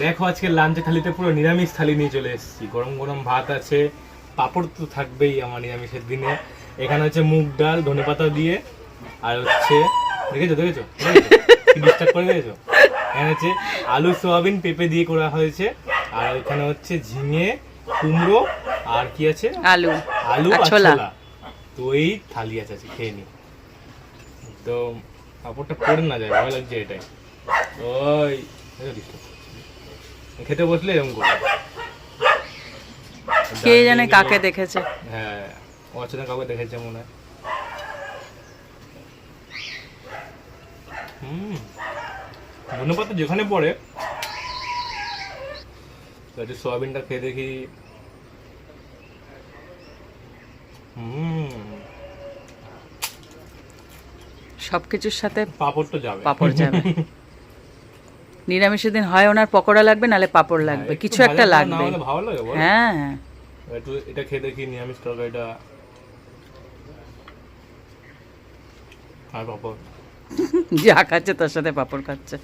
দেখো আজকে লাঞ্চে থালিতে পুরো নিরামিষ থালি নিয়ে চলে এসেছি। গরম গরম ভাত আছে, পাঁপড় তো থাকবেই আমার নিরামিষের দিনে। এখানে হচ্ছে মুগ ডাল ধনেপাতা দিয়ে, আর হচ্ছে দেখেছো দেখেছো ডিস্টার্ব করে দিয়েছো। এখানে হচ্ছে আলু সোয়াবিন পেঁপে দিয়ে করা হয়েছে, আর এখানে হচ্ছে ঝিঙে কুমড়ো আর কি আছে আলু আলু আর আর ছোলা। ছোলা। তো এই থালি আছে খেয়ে নি। তো পাঁপড়টা পড়ে না যায়, ভয় লাগছে এটাই। ওই খেতে বসলে এরকম করে। কে জানে কাকে দেখেছে। হ্যাঁ, অচেনা কাউকে দেখেছে মনে হয়। ধনেপাতা যেখানে পড়ে, একটু সয়াবিনটা খেয়ে দেখি। সবকিছুর সাথে পাঁপড় তো যাবে, পাঁপড় যাবে। নিরামিষের দিন হয় ওনার পকোড়া লাগবে, নালে পাঁপড় লাগবে, একটু কিছু ভাজা একটা পোড়া না লাগবে। হলে ভালো লাগে বল? হ্যাঁ হ্যাঁ। একটু এটা খেয়ে দেখি নিরামিষ তরকারিটা আর পাঁপড়। যা খাচ্ছে তার সাথে পাঁপড় খাচ্ছে।